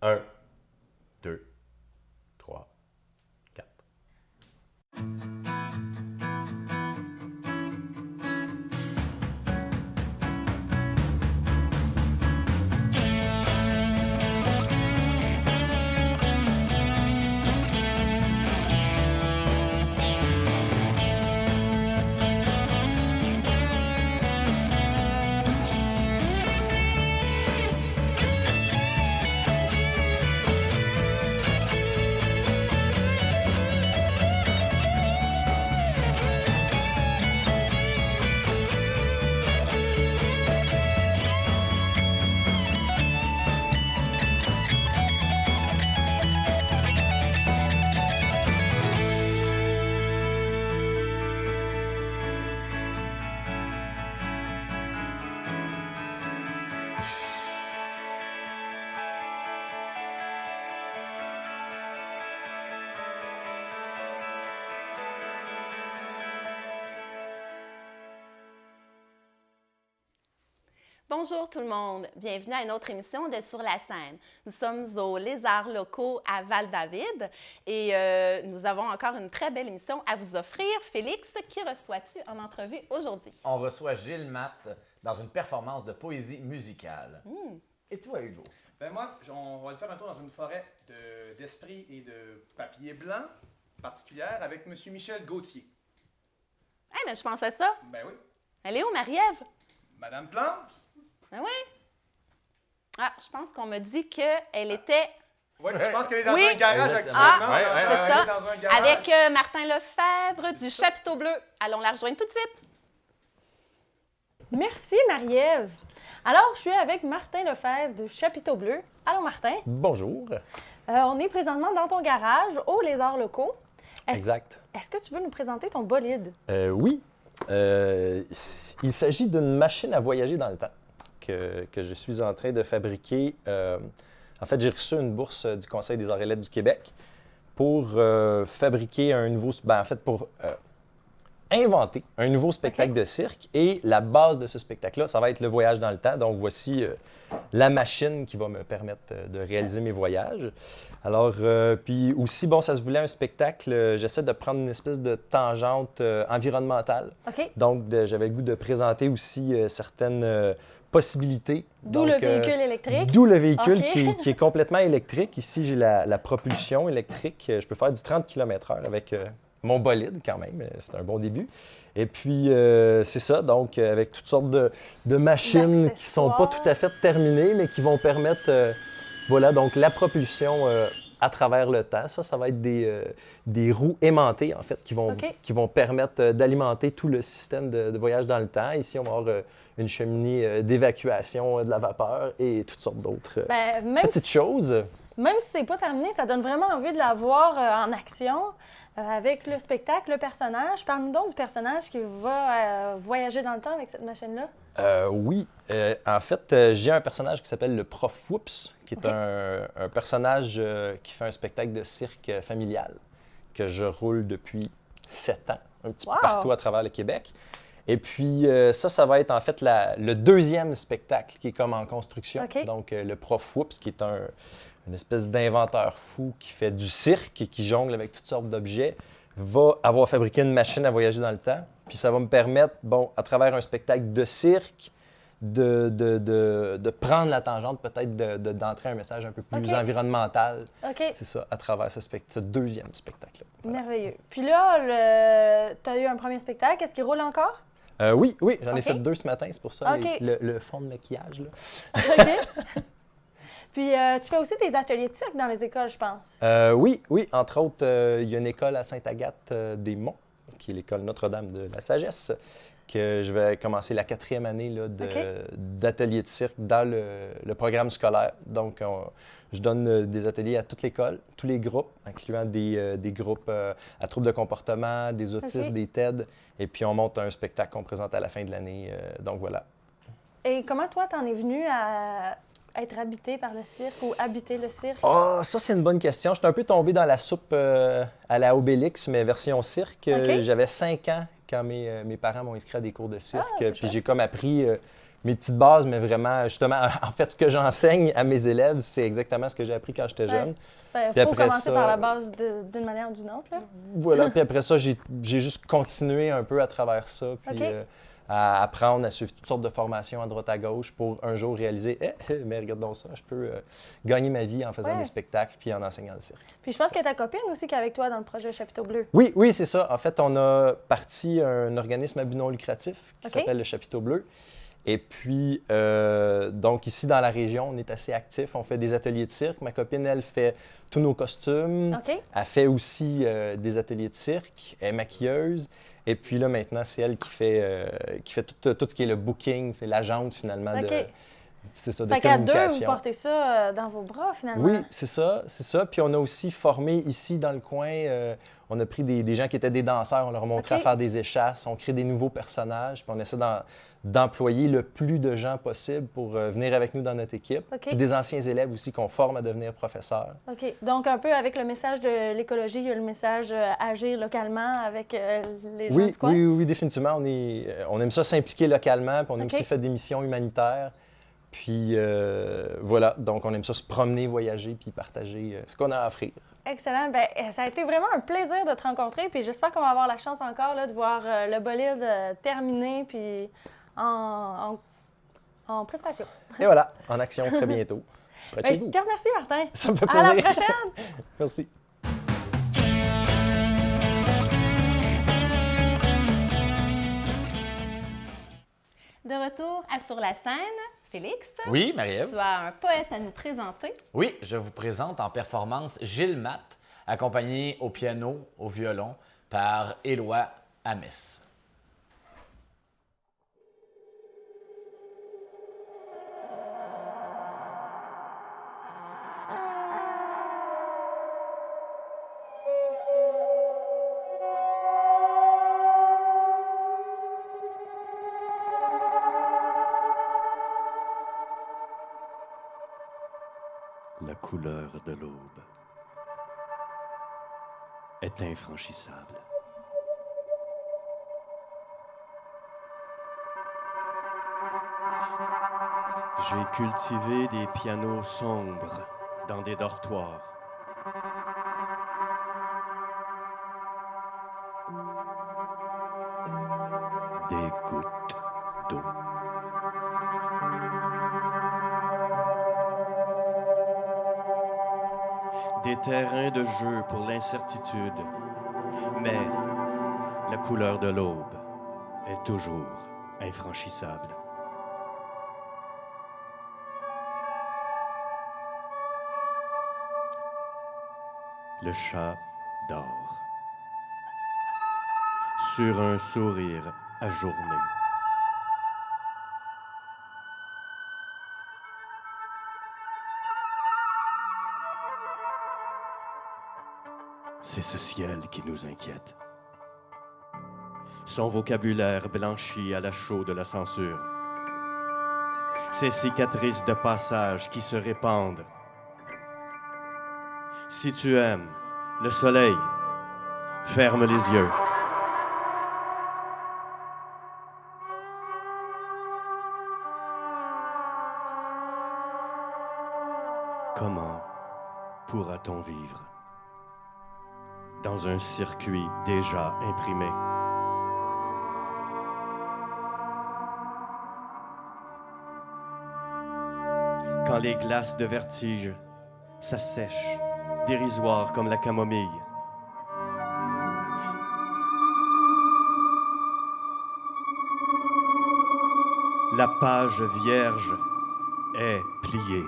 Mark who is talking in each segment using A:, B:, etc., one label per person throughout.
A: 1, 2, 3, 4.
B: Bonjour tout le monde, bienvenue à une autre émission de Sur la scène. Nous sommes aux Lézards locaux à Val-David et nous avons encore une très belle émission à vous offrir. Félix, qui reçois-tu en entrevue aujourd'hui?
C: On reçoit Gilles Matte dans une performance de poésie musicale. Et toi, Hugo?
D: Ben moi, on va le faire un tour dans une forêt d'esprit et de papier blanc particulière avec M. Michel Gauthier.
B: Eh bien, je pense à ça.
D: Ben oui.
B: Elle est où, Marie-Ève?
D: Madame Plante?
B: Ben oui. Ah, je pense qu'on m'a dit qu'elle était...
D: Oui, je pense qu'elle est dans
B: Oui.
D: un garage
C: Exactement.
D: actuellement.
B: Ah,
D: Alors,
B: c'est
D: elle
B: ça.
D: est dans un garage.
B: Avec Martin Lefebvre du Chapiteau Bleu. Allons la rejoindre tout de suite.
E: Merci, Marie-Ève. Alors, je suis avec Martin Lefebvre du Chapiteau Bleu. Allô, Martin.
A: Bonjour.
E: On est présentement dans ton garage, aux Lézards locaux.
A: Exact.
E: Est-ce que tu veux nous présenter ton bolide?
A: Oui. Il s'agit d'une machine à voyager dans le temps que je suis en train de fabriquer. En fait, j'ai reçu une bourse du Conseil des arts et lettres du Québec pour fabriquer un nouveau... pour inventer un nouveau spectacle de cirque. Et la base de ce spectacle-là, ça va être le voyage dans le temps. Donc, voici la machine qui va me permettre de réaliser mes voyages. Alors, puis aussi, bon, ça se voulait un spectacle, j'essaie de prendre une espèce de tangente environnementale.
E: OK.
A: Donc, j'avais le goût de présenter aussi certaines possibilités.
E: D'où le véhicule électrique.
A: D'où le véhicule
E: OK.
A: qui est complètement électrique. Ici, j'ai la propulsion électrique. Je peux faire du 30 km/h avec mon bolide quand même. C'est un bon début. Et puis, c'est ça. Donc, avec toutes sortes de machines qui ne sont pas tout à fait terminées, mais qui vont permettre, voilà, donc la propulsion à travers le temps. Ça va être des roues aimantées, en fait, qui vont permettre d'alimenter tout le système de voyage dans le temps. Ici, on va avoir une cheminée d'évacuation de la vapeur et toutes sortes d'autres petites choses.
E: Même si c'est pas terminé, ça donne vraiment envie de la voir en action avec le spectacle, le personnage. Parle-nous donc du personnage qui va voyager dans le temps avec cette machine-là.
A: Oui. En fait, j'ai un personnage qui s'appelle le Prof Whoops, qui est un personnage qui fait un spectacle de cirque familial que je roule depuis 7 ans, un petit peu partout à travers le Québec. Et puis, ça va être en fait le deuxième spectacle qui est comme en construction.
E: OK.
A: Donc, le Prof Whoops, qui est une espèce d'inventeur fou qui fait du cirque et qui jongle avec toutes sortes d'objets, va avoir fabriqué une machine à voyager dans le temps. Puis ça va me permettre, bon, à travers un spectacle de cirque, de prendre la tangente, peut-être d'entrer un message un peu plus environnemental.
E: OK.
A: C'est ça, à travers ce deuxième spectacle-là. Voilà.
E: Merveilleux. Puis là, tu as eu un premier spectacle. Est-ce qu'il roule encore?
A: Oui, j'en ai fait 2 ce matin, c'est pour ça le fond de maquillage. Là.
E: OK. Puis, tu fais aussi des ateliers de cirque dans les écoles, je pense.
A: Oui. Entre autres, il y a une école à Sainte-Agathe-des-Monts, qui est l'école Notre-Dame de la Sagesse, que je vais commencer la 4e année là, d'ateliers de cirque dans le programme scolaire. Donc, je donne des ateliers à toute l'école, tous les groupes, incluant des groupes à troubles de comportement, des autistes, des TED. Et puis, on monte un spectacle qu'on présente à la fin de l'année. Donc, voilà.
E: Et comment, toi, t'en es venu à être habité par le cirque ou habiter le cirque?
A: Ah, ça, c'est une bonne question. Je suis un peu tombé dans la soupe à la Obélix, mais version cirque. J'avais 5 ans quand mes parents m'ont inscrit à des cours de cirque. Puis j'ai comme appris mes petites bases, mais vraiment, justement, en fait, ce que j'enseigne à mes élèves, c'est exactement ce que j'ai appris quand j'étais jeune.
E: Il
A: Puis
E: faut
A: après
E: commencer
A: ça,
E: par la base d'une manière ou d'une autre. Là.
A: Voilà, puis après ça, j'ai juste continué un peu à travers ça, puis
E: OK.
A: à apprendre, à suivre toutes sortes de formations à droite à gauche pour un jour réaliser mais regarde donc ça, je peux gagner ma vie en faisant
E: Ouais.
A: des spectacles puis en enseignant le cirque.
E: Puis je pense que ta copine aussi qui est avec toi dans le projet Chapiteau Bleu.
A: Oui, oui, c'est ça. En fait, on a parti un organisme à but non lucratif qui
E: OK.
A: s'appelle le Chapiteau Bleu. Et puis, donc ici dans la région, on est assez actifs. On fait des ateliers de cirque. Ma copine, elle fait tous nos costumes.
E: OK?
A: Elle fait aussi des ateliers de cirque. Elle est maquilleuse. Et puis là, maintenant, c'est elle qui fait tout ce qui est le booking. C'est l'agente, finalement,
E: OK.
A: c'est ça, de
E: Fait qu'à deux, vous
A: communication.
E: portez ça dans vos bras, finalement.
A: Oui, c'est ça, c'est ça. Puis on a aussi formé ici dans le coin, on a pris des gens qui étaient des danseurs, on leur a montré
E: OK.
A: à faire des échasses, on crée des nouveaux personnages, puis on essaie d'employer le plus de gens possible pour venir avec nous dans notre équipe.
E: OK.
A: Puis des anciens élèves aussi qu'on forme à devenir professeurs.
E: OK. Donc, un peu avec le message de l'écologie, il y a le message agir localement avec les gens
A: Oui,
E: du coin.
A: oui, oui, définitivement. On aime ça s'impliquer localement, puis on aime
E: OK.
A: aussi faire des missions humanitaires. Puis voilà, donc on aime ça se promener, voyager, puis partager ce qu'on a à offrir.
E: Excellent. Bien, ça a été vraiment un plaisir de te rencontrer. Puis j'espère qu'on va avoir la chance encore là, de voir le bolide terminé puis en prestation.
A: Et voilà, en action très bientôt. Près de
E: Ben,
A: chez
E: je
A: vous.
E: te remercie, Martin.
A: Ça me fait
E: À la
A: plaisir.
E: prochaine!
A: Merci.
B: De retour à Sur la scène, Félix,
C: Oui, Marie-Ève?
B: tu as un poète à nous présenter.
C: Oui, je vous présente en performance Gilles Matt, accompagné au piano, au violon par Éloi Ames.
F: La couleur de l'aube est infranchissable. J'ai cultivé des pianos sombres dans des dortoirs. Des gouttes d'eau. Des terrains de jeu pour l'incertitude. Mais la couleur de l'aube est toujours infranchissable. Le chat dort sur un sourire ajourné. C'est ce ciel qui nous inquiète. Son vocabulaire blanchi à la chaux de la censure. Ces cicatrices de passage qui se répandent. Si tu aimes le soleil, ferme les yeux. Comment pourra-t-on vivre dans un circuit déjà imprimé? Quand les glaces de vertige s'assèchent, dérisoires comme la camomille. La page vierge est pliée.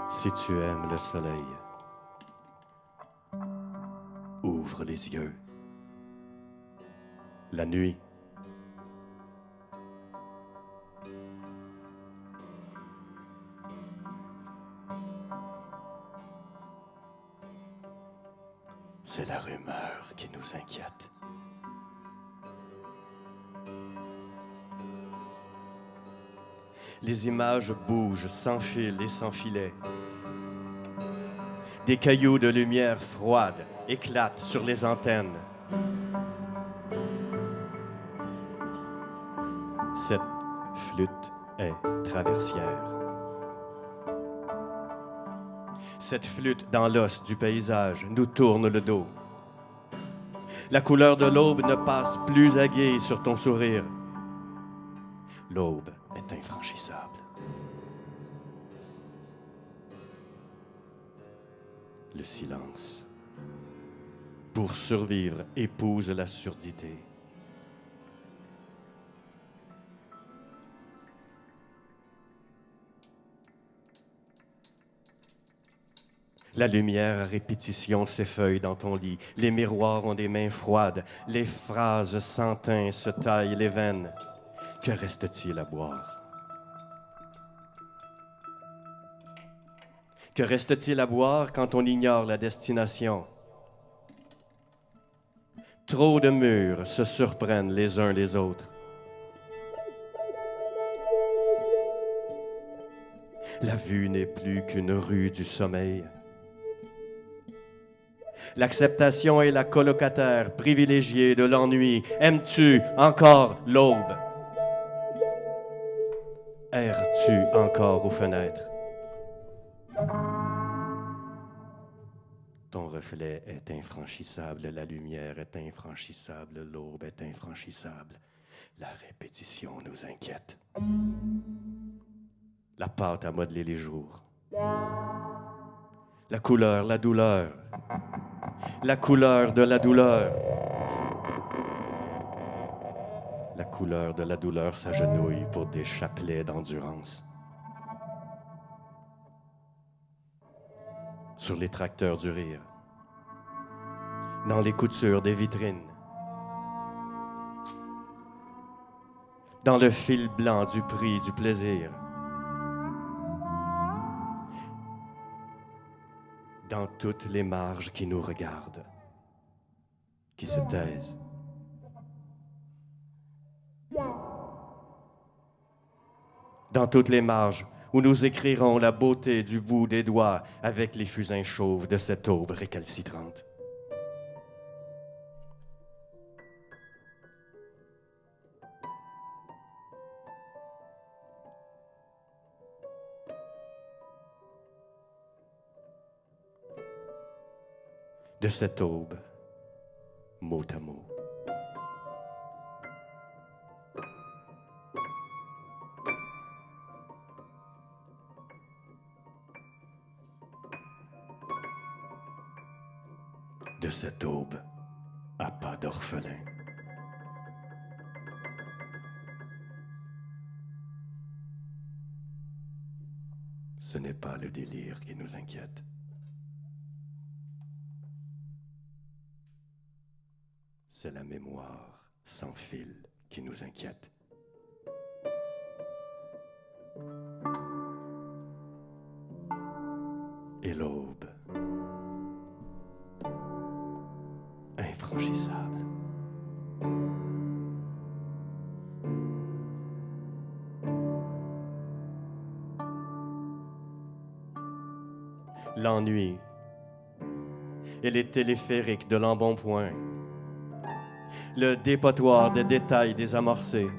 F: Si tu aimes le soleil, ouvre les yeux. La nuit, c'est la rumeur qui nous inquiète. Les images bougent sans fil et sans filet. Des cailloux de lumière froide éclatent sur les antennes. Cette flûte est traversière. Cette flûte dans l'os du paysage nous tourne le dos. La couleur de l'aube ne passe plus à gué sur ton sourire. L'aube est infranchissable. Le silence, pour survivre, épouse la surdité. La lumière à répétition s'effeuille dans ton lit. Les miroirs ont des mains froides. Les phrases sans teint se taillent les veines. Que reste-t-il à boire? Que reste-t-il à boire quand on ignore la destination? Trop de murs se surprennent les uns les autres. La vue n'est plus qu'une rue du sommeil. L'acceptation est la colocataire privilégiée de l'ennui. Aimes-tu encore l'aube? Erres-tu encore aux fenêtres? Ton reflet est infranchissable, la lumière est infranchissable, l'aube est infranchissable. La répétition nous inquiète. La pâte à modeler les jours. La couleur, la douleur. La couleur de la douleur. La couleur de la douleur s'agenouille pour des chapelets d'endurance. Sur les tracteurs du rire. Dans les coutures des vitrines. Dans le fil blanc du prix du plaisir. Dans toutes les marges qui nous regardent, qui se taisent. Dans toutes les marges où nous écrirons la beauté du bout des doigts avec les fusains chauves de cette aube récalcitrante. De cette aube, mot à mot. De cette aube à pas d'orphelin. Ce n'est pas le délire qui nous inquiète. C'est la mémoire sans fil qui nous inquiète. Et l'aube, infranchissable. L'ennui et les téléphériques de l'embonpoint. Le dépotoir des détails désamorcés,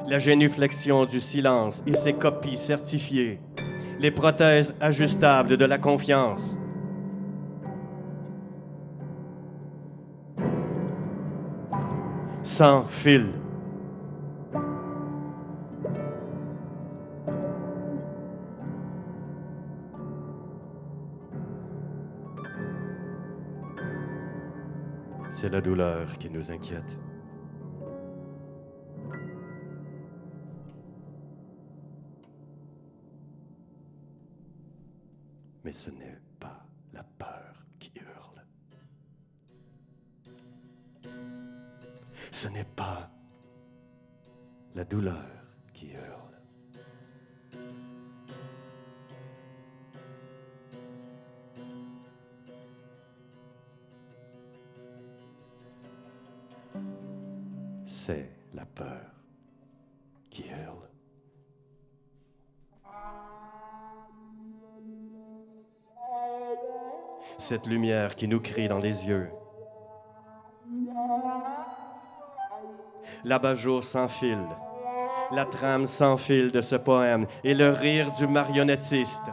F: la génuflexion du silence et ses copies certifiées, les prothèses ajustables de la confiance. Sans fil. C'est la douleur qui nous inquiète. Mais ce n'est pas la peur qui hurle. Ce n'est pas la douleur qui hurle. C'est la peur qui hurle. cette lumière qui nous crie dans les yeux. L'abat-jour s'enfile, la trame s'enfile de ce poème et le rire du marionnettiste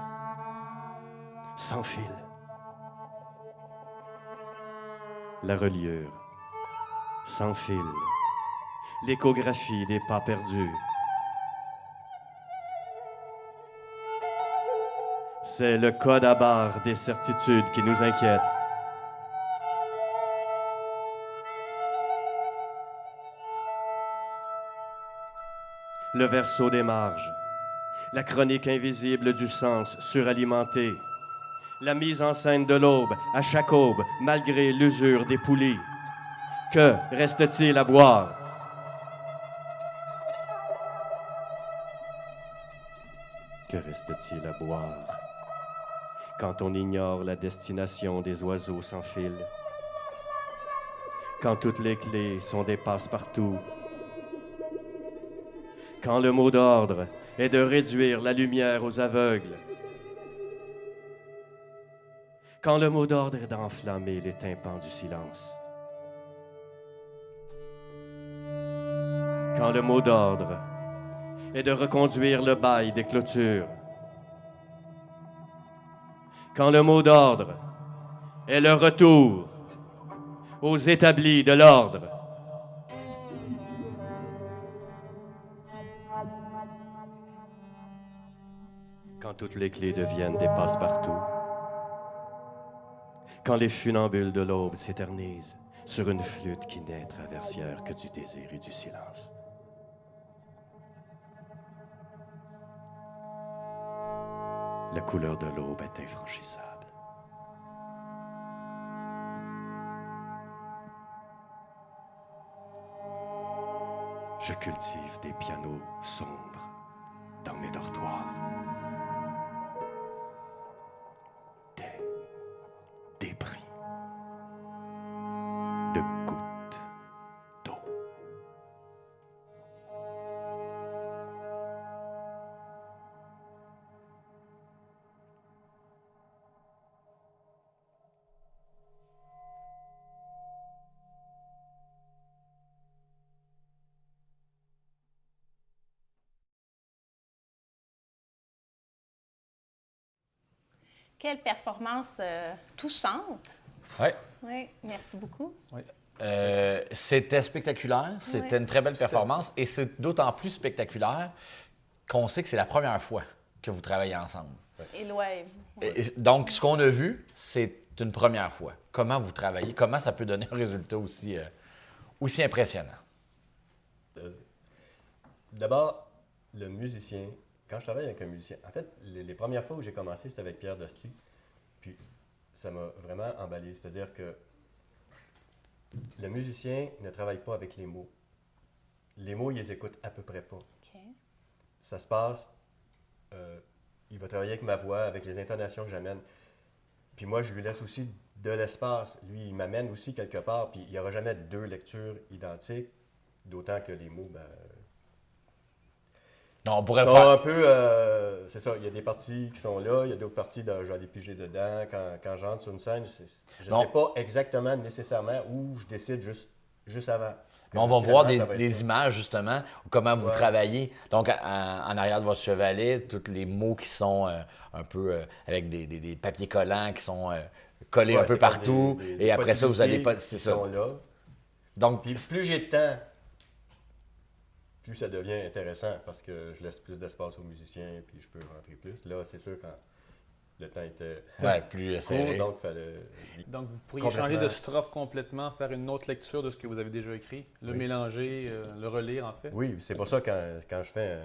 F: s'enfile. La reliure s'enfile, l'échographie des pas perdus. C'est le code à barre des certitudes qui nous inquiète. Le verso des marges, la chronique invisible du sens suralimenté, la mise en scène de l'aube à chaque aube, malgré l'usure des poulies. Que reste-t-il à boire? Que reste-t-il à boire quand on ignore la destination des oiseaux sans fil? Quand toutes les clés sont des passe-partout? Quand le mot d'ordre est de réduire la lumière aux aveugles? Quand le mot d'ordre est d'enflammer les tympans du silence? Quand le mot d'ordre est de reconduire le bail des clôtures? Quand le mot d'ordre est le retour aux établis de l'ordre? Quand toutes les clés deviennent des passe-partout? Quand les funambules de l'aube s'éternisent sur une flûte qui n'est traversière que du désir et du silence? La couleur de l'aube est infranchissable. Je cultive des pianos sombres dans mes dortoirs. Des débris de gouttes d'eau.
B: Quelle performance touchante.
C: Oui.
B: Oui, merci beaucoup.
C: C'était spectaculaire. C'était une très belle performance. Et c'est d'autant plus spectaculaire qu'on sait que c'est la première fois que vous travaillez ensemble.
B: Éloi et vous.
C: Donc, ce qu'on a vu, c'est une première fois. Comment vous travaillez, comment ça peut donner un résultat aussi impressionnant?
F: D'abord, le musicien, quand je travaille avec un musicien, en fait, les premières fois où j'ai commencé, c'était avec Pierre Dosti. Puis, ça m'a vraiment emballé. C'est-à-dire que le musicien ne travaille pas avec les mots. Les mots, il les écoute à peu près pas.
B: OK.
F: Ça se passe, il va travailler avec ma voix, avec les intonations que j'amène. Puis moi, je lui laisse aussi de l'espace. Lui, il m'amène aussi quelque part, puis il n'y aura jamais deux lectures identiques, d'autant que les mots,
C: Non, on pourrait
F: sont
C: faire...
F: un peu, c'est ça, il y a des parties qui sont là, il y a d'autres parties, je vais aller piger dedans. Quand j'entre sur une scène, je ne sais pas exactement nécessairement où je décide juste avant.
C: Mais on va voir
F: Finalement, ça va être
C: des
F: ça.
C: images, justement, comment vous
F: Ouais.
C: travaillez. Donc, en arrière de votre chevalet, tous les mots qui sont un peu avec des papiers collants qui sont collés
F: Ouais,
C: un peu
F: c'est comme
C: partout.
F: des
C: Et après ça, vous allez pas...
F: possibilités
C: C'est
F: qui
C: ça.
F: sont là.
C: Donc,
F: Puis plus j'ai de temps, plus ça devient intéressant parce que je laisse plus d'espace aux musiciens puis je peux rentrer plus. Là, c'est sûr quand le temps était
C: ouais, plus
F: court,
C: serré.
F: donc il fallait...
D: Donc, vous pourriez
F: Complètement.
D: changer de strophe complètement, faire une autre lecture de ce que vous avez déjà écrit, le
F: Oui.
D: mélanger, le relire, en fait.
F: Oui, c'est pour ça quand je fais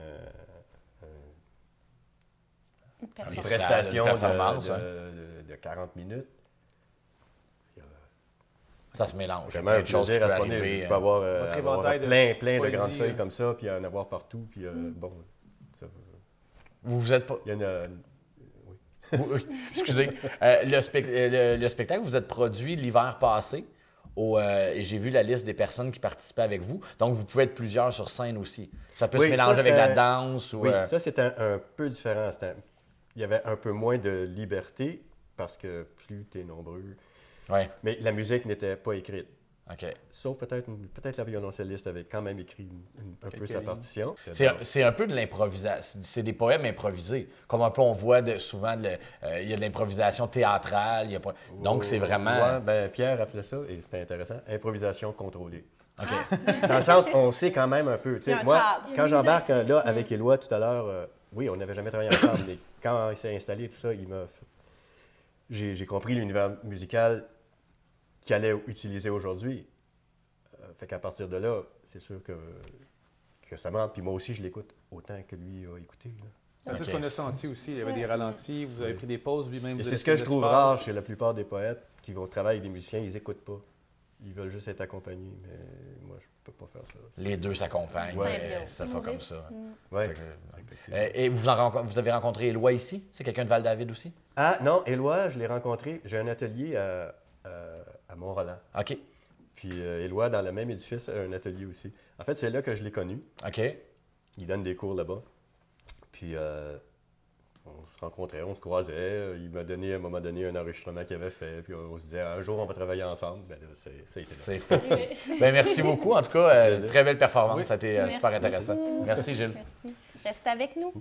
B: Une
F: une
B: performance.
F: prestation
C: Une performance,
F: de 40 minutes,
C: Ça se mélange.
F: vraiment
C: Plein
F: un
C: de choses qui
F: plaisir à
C: peuvent
F: se promener.
C: arriver,
F: Je peux avoir,
D: Votre
F: avoir
D: éventail de
F: plein de
D: poésie,
F: grandes feuilles
D: hein.
F: comme ça, puis en avoir partout, puis bon, ça,
C: Vous êtes pas...
F: il y a une...
C: Oui, excusez. Le spectacle, vous êtes produit l'hiver passé. Et j'ai vu la liste des personnes qui participaient avec vous. Donc, vous pouvez être plusieurs sur scène aussi. Ça peut se
F: Oui,
C: mélanger
F: ça,
C: avec la
F: c'était-
C: danse. Ou,
F: Oui, ça, c'était un peu différent. Il y avait un peu moins de liberté parce que plus, t'es nombreux.
C: Ouais.
F: Mais la musique n'était pas écrite.
C: OK.
F: Sauf peut-être la violoncelliste avait quand même écrit un peu sa partition.
C: C'est un peu de l'improvisation. C'est des poèmes improvisés. Comme un peu on voit souvent, il y a de l'improvisation théâtrale. Donc, c'est vraiment...
F: Ouais, ben, Pierre appelait ça, et c'était intéressant, improvisation contrôlée.
C: OK.
F: Dans le sens, on sait quand même un peu. Tu
B: Il y a
F: sais,
B: un
F: moi,
B: cadre.
F: quand j'embarque là avec Éloi tout à l'heure, oui, on n'avait jamais travaillé ensemble, mais quand il s'est installé, tout ça, j'ai compris l'univers musical qu'il allait utiliser aujourd'hui. Fait qu'à partir de là, c'est sûr que ça m'entre. Puis moi aussi, je l'écoute autant que lui a écouté. Là.
D: C'est ce qu'on a senti aussi. Il y avait des ralentis, vous avez pris des pauses, lui-même.
F: Et
D: vous
F: c'est
D: avez
F: ce que
D: laissé
F: je trouve
D: l'espace.
F: rare chez la plupart des poètes qui vont travailler avec des musiciens, ils n'écoutent pas. Ils veulent juste être accompagnés, mais moi, je peux pas faire ça.
C: Les deux s'accompagnent.
B: Ouais.
C: Ça soit comme ça.
F: Ouais.
C: Fait que-
F: Effectivement.
C: Et vous avez rencontré Éloi ici? C'est quelqu'un de Val-David aussi?
F: Ah non, Éloi, je l'ai rencontré. J'ai un atelier à Mont-Roland.
C: OK.
F: Puis Éloi, dans le même édifice, a un atelier aussi. En fait, c'est là que je l'ai connu.
C: OK.
F: Il donne des cours là-bas. Puis on se rencontrait, on se croisait. Il m'a donné à un moment donné un enregistrement qu'il avait fait. Puis on se disait, un jour, on va travailler ensemble. Ben là, ça a été là.
C: C'est fait. Ben, merci beaucoup. En tout cas, très belle performance.
F: Oui.
C: Ça a été
B: Merci
C: super intéressant.
B: beaucoup.
C: Merci, Gilles.
B: Merci. Restez avec nous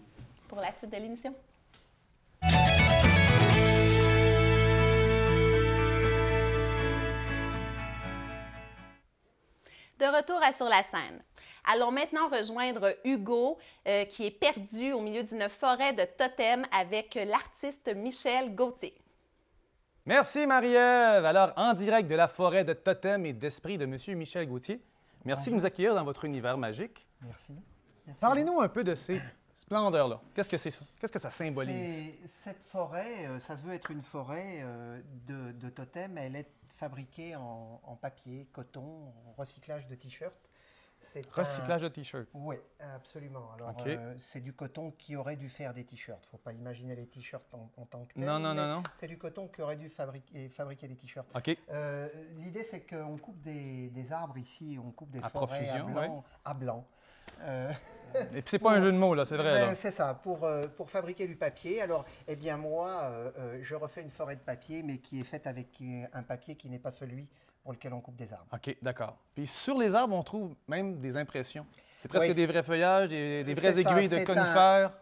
B: pour la suite de l'émission. De retour à Sur la scène. Allons maintenant rejoindre Hugo, qui est perdu au milieu d'une forêt de totems avec l'artiste Michel Gauthier.
G: Merci Marie-Ève. Alors, en direct de la forêt de totems et d'esprit de M. Michel Gauthier, merci de nous accueillir dans votre univers magique.
H: Merci.
G: Parlez-nous un peu de ces splendeurs-là. Qu'est-ce que c'est ça? Qu'est-ce que ça symbolise?
H: Cette forêt, ça se veut être une forêt de totems. Elle est fabriquée en papier, coton, recyclage de t-shirts.
G: Recyclage de t-shirts.
H: Oui, absolument. Alors,
G: OK.
H: c'est du coton qui aurait dû faire des t-shirts. Il ne faut pas imaginer les t-shirts en tant que tel.
G: Non, non,
H: mais
G: non.
H: C'est du coton qui aurait dû fabriquer des t-shirts.
G: OK.
H: L'idée, c'est qu'on coupe des arbres ici, on coupe des
G: À
H: forêts
G: profusion,
H: à blanc.
G: Et puis, c'est pas un jeu de mots, là, c'est vrai.
H: Ben,
G: Là.
H: c'est ça, pour fabriquer du papier. Alors, eh bien, moi, je refais une forêt de papier, mais qui est faite avec un papier qui n'est pas celui pour lequel on coupe des arbres.
G: OK, d'accord. Puis, sur les arbres, on trouve même des impressions. C'est presque
H: Oui.
G: des vrais feuillages, des vraies
H: C'est ça,
G: aiguilles de
H: c'est
G: conifères.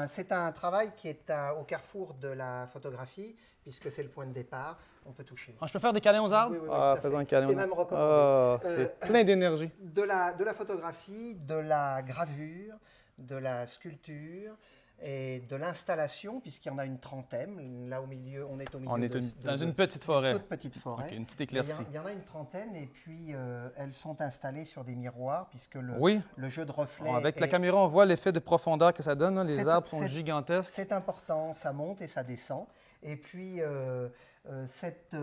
H: C'est un travail qui est au carrefour de la photographie, puisque c'est le point de départ. On peut toucher.
G: Ah, je peux faire des câlins aux arbres?
H: Oui, oui,
G: Ah,
H: tout à
G: faisons
H: fait.
G: un câlin.
H: C'est même recommandé.
G: Ah, c'est plein d'énergie.
H: De la photographie, de la gravure, de la sculpture et de l'installation, puisqu'il y en a une trentaine. Là, au milieu, on est au milieu
G: On est dans une petite forêt.
H: toute petite forêt.
G: OK, une petite
H: Et
G: éclaircie.
H: Il y en a une trentaine, et puis elles sont installées sur des miroirs, puisque
G: Oui.
H: le jeu de reflets.
G: Avec la
H: est-
G: caméra, on voit l'effet de profondeur que ça donne. Là. Les
H: C'est-
G: arbres sont
H: c'est-
G: gigantesques.
H: C'est important, ça monte et ça descend. Et puis, cette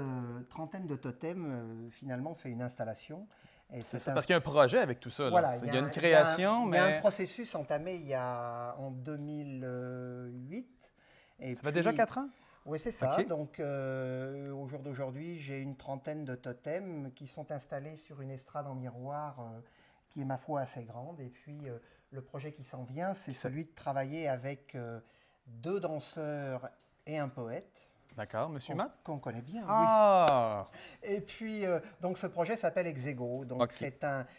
H: trentaine de totems, finalement, fait une installation. Et
G: C'est
H: c'est
G: ça,
H: un-
G: parce qu'il y a un projet avec tout ça. Là.
H: Voilà,
G: Il y a une
H: un-
G: création,
H: il y a un
G: mais
H: processus entamé en 2008. Et
G: ça fait déjà
H: puis-
G: 4 ans?
H: Oui, c'est ça.
G: OK.
H: Donc, au jour d'aujourd'hui, j'ai une trentaine de totems qui sont installés sur une estrade en miroir qui est, ma foi, assez grande. Et puis, le projet qui s'en vient, c'est celui de travailler avec 2 danseurs et un poète.
G: D'accord, Monsieur Matt?
H: Qu'on connaît bien. Oui.
G: Ah!
H: Et puis, donc, ce projet s'appelle Exego. Donc,
G: OK.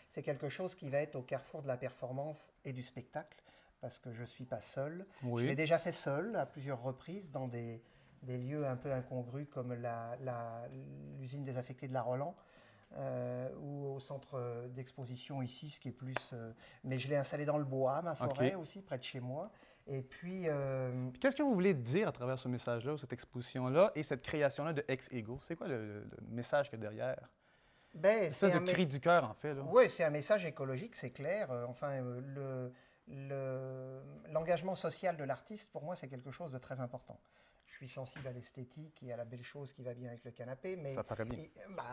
H: c'est quelque chose qui va être au carrefour de la performance et du spectacle, parce que je ne suis pas seul. Je l'ai
G: Oui.
H: déjà fait seul à plusieurs reprises dans des lieux un peu incongrus comme l'usine désaffectée de la Roland ou au centre d'exposition ici, ce qui est plus... mais je l'ai installé dans le bois, ma forêt
G: OK.
H: aussi, près de chez moi. Et puis...
G: Puis qu'est-ce que vous voulez dire à travers ce message-là, cette exposition-là et cette création-là de Ex-Ego? C'est quoi le message qu'il y a derrière?
H: ben,
G: Une espèce de cri du cœur, en fait. Là.
H: Oui, c'est un message écologique, c'est clair. L'engagement social de l'artiste, pour moi, c'est quelque chose de très important. Je suis sensible à l'esthétique et à la belle chose qui va bien avec le canapé, mais...
G: Ça paraît bien.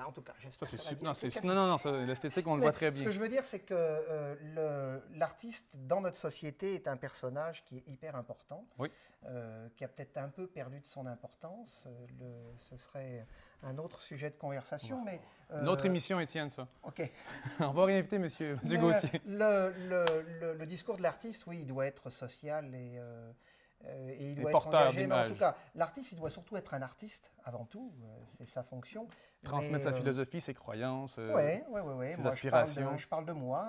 H: En tout cas, j'espère
G: Ça, c'est
H: que ça va
G: super.
H: bien
G: Non,
H: avec le
G: c'est-
H: canapé.
G: non, ça, l'esthétique, on le
H: Mais
G: voit très
H: Ce
G: bien.
H: que je veux dire, c'est que l'artiste, dans notre société, est un personnage qui est hyper important,
G: Oui.
H: qui a peut-être un peu perdu de son importance. Ce serait un autre sujet de conversation, mais...
G: Une autre émission, Étienne, ça.
H: OK.
G: On va réinviter Monsieur
H: Mais,
G: Gauthier.
H: le discours de l'artiste, oui, il doit être social Et il
G: Et
H: doit être
G: porteur
H: engagé, mais en
G: d'image.
H: tout cas, l'artiste, il doit surtout être un artiste avant tout, c'est sa fonction.
G: Transmettre sa philosophie, ses croyances,
H: Oui,
G: ses
H: moi
G: aspirations.
H: je parle de moi,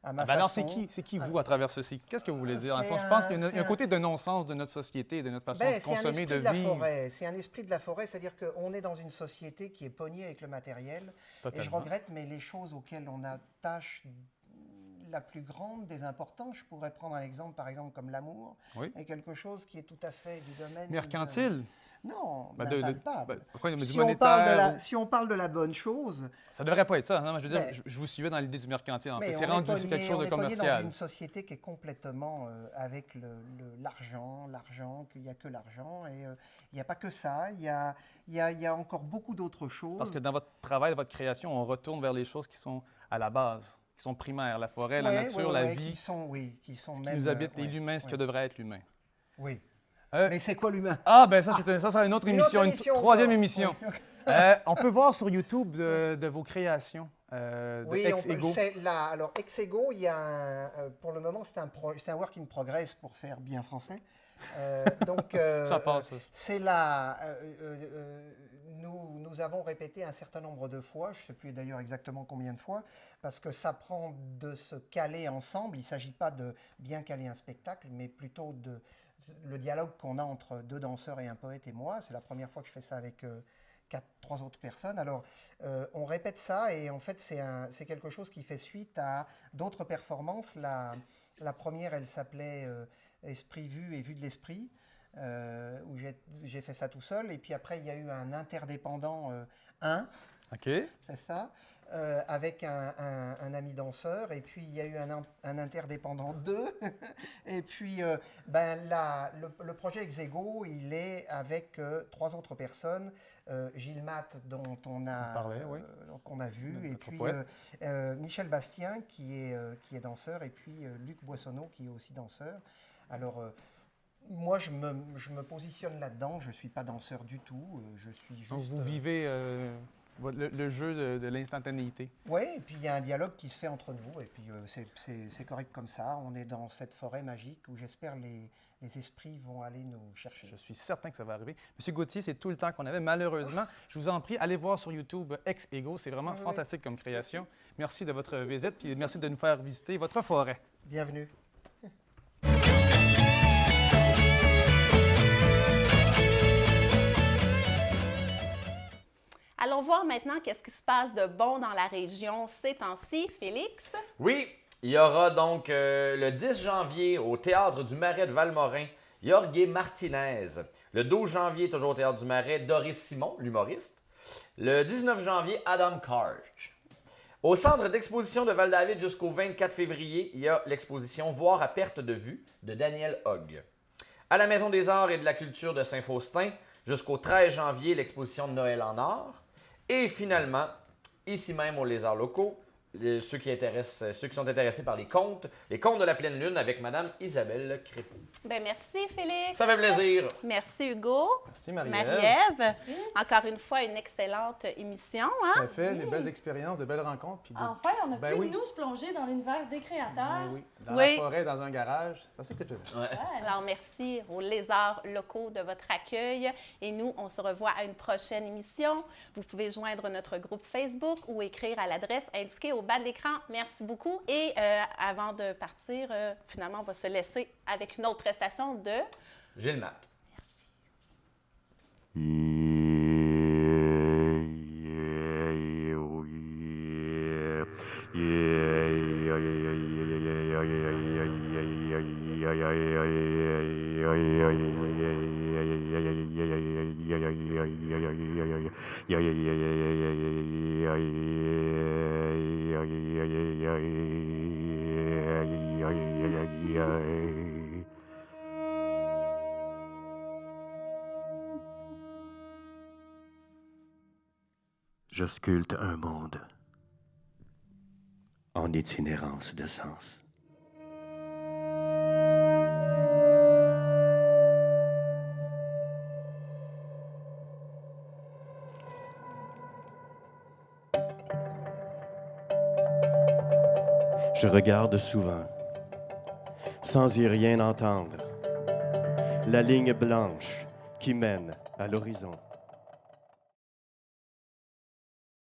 H: à ma
G: Ah ben alors,
H: façon.
G: c'est qui vous à travers ceci? Qu'est-ce que vous voulez dire? En
H: C'est
G: fond, je pense qu'il y a
H: c'est
G: un côté de non-sens de notre société, de notre façon
H: Ben,
G: de consommer, de
H: c'est un esprit de la
G: vivre.
H: forêt. C'est un esprit de la forêt, c'est-à-dire qu'on est dans une société qui est pognée avec le matériel. Et je
G: Totalement.
H: regrette, mais les choses auxquelles on attache la plus grande des importants, je pourrais prendre un exemple, par exemple, comme l'amour,
G: Oui.
H: est quelque chose qui est tout à fait du domaine...
G: Mercantile?
H: Non,
G: Ben,
H: palpable.
G: pourquoi du
H: Si on parle de
G: monétaire?
H: si on parle de la bonne chose,
G: Ça devrait pas être ça. Non, mais je veux dire,
H: Mais-
G: je vous suivais dans l'idée du mercantile. En fait,
H: mais
G: c'est
H: on est
G: rendu aussi
H: pogné-
G: quelque chose
H: on
G: de
H: est pogné dans
G: commercial.
H: une société qui est complètement avec l'argent, qu'il n'y a que l'argent. Et il n'y a pas que ça, il y a encore beaucoup d'autres choses.
G: Parce que dans votre travail, votre création, on retourne vers les choses qui sont à la base, qui sont primaires. La forêt, la
H: Ouais,
G: nature,
H: ouais,
G: la
H: ouais,
G: vie,
H: qui sont
G: ce qui
H: même,
G: nous habite, et
H: ouais,
G: l'humain, ce que
H: ouais.
G: devrait être l'humain.
H: Oui.
G: Euh,
H: Mais c'est quoi l'humain?
G: Ah, ben ça, c'est une autre
H: Une
G: émission,
H: autre
G: une
H: émission
G: troisième
H: encore.
G: émission.
H: Oui.
G: On peut voir sur YouTube de vos créations de
H: Oui,
G: Ex-Ego.
H: alors Ex-Ego, il y a pour le moment, c'est un work in progress pour faire bien français. Donc,
G: Ça passe. Ça.
H: c'est là, nous avons répété un certain nombre de fois, je ne sais plus d'ailleurs exactement combien de fois, parce que ça prend de se caler ensemble. Il ne s'agit pas de bien caler un spectacle, mais plutôt de le dialogue qu'on a entre deux danseurs et un poète et moi. C'est la première fois que je fais ça avec trois autres personnes. Alors, on répète ça et en fait, c'est quelque chose qui fait suite à d'autres performances. La première, elle s'appelait Esprit vu et vue de l'esprit, où j'ai fait ça tout seul. Et puis après, il y a eu un interdépendant 1,
G: OK.
H: c'est ça, avec un ami danseur. Et puis, il y a eu un interdépendant 2. Et puis, le projet Exego, il est avec 3 autres personnes. Gilles Matt, dont on a vu, et
G: Notre
H: puis
G: poète.
H: Michel Bastien, qui est danseur, et puis Luc Boissonneau, qui est aussi danseur. Alors, moi, je me positionne là-dedans. Je ne suis pas danseur du tout. Je suis juste...
G: Donc, vous vivez le jeu de l'instantanéité.
H: Oui, et puis il y a un dialogue qui se fait entre nous, et puis c'est correct comme ça. On est dans cette forêt magique où j'espère les esprits vont aller nous chercher.
G: Je suis certain que ça va arriver. Monsieur Gauthier, c'est tout le temps qu'on avait, malheureusement. Je vous en prie, allez voir sur YouTube Ex-Ego. C'est vraiment
H: Oui.
G: fantastique comme création. Merci de votre visite, puis merci de nous faire visiter votre forêt.
H: Bienvenue.
B: Allons voir maintenant qu'est-ce qui se passe de bon dans la région ces temps-ci. Félix?
C: Oui, il y aura donc le 10 janvier au Théâtre du Marais de Valmorin, Jorge Martinez. Le 12 janvier, toujours au Théâtre du Marais, Doris Simon, l'humoriste. Le 19 janvier, Adam Karch. Au Centre d'exposition de Val-David jusqu'au 24 février, il y a l'exposition Voir à perte de vue de Daniel Hogg. À la Maison des Arts et de la Culture de Saint-Faustin, jusqu'au 13 janvier, l'exposition de Noël en or. Et finalement, ici même aux Lézards locaux, ceux qui sont intéressés par les contes de la pleine lune avec Mme Isabelle Crépeau.
B: Ben merci, Félix.
C: Ça fait plaisir.
B: Merci, Hugo.
G: Merci, Marie-Ève.
B: Marie-Ève. Encore une fois, une excellente émission. Hein?
G: Ça fait des belles expériences, de belles rencontres. Puis
E: Enfin, on a
G: Ben
E: pu
G: oui.
E: nous se plonger dans l'univers des créateurs.
G: Ben oui, dans
B: Oui.
G: la forêt, dans un garage. Ça, c'est quelque chose.
E: Ouais.
B: Alors, merci aux lézards locaux de votre accueil. Et nous, on se revoit à une prochaine émission. Vous pouvez joindre notre groupe Facebook ou écrire à l'adresse indiquée au bas de l'écran. Merci beaucoup. Et avant de partir, finalement, on va se laisser avec une autre prestation de...
C: Gilles Matt.
F: Je sculpte un monde en itinérance de sens. Je regarde souvent, sans y rien entendre. la ligne blanche qui mène à l'horizon.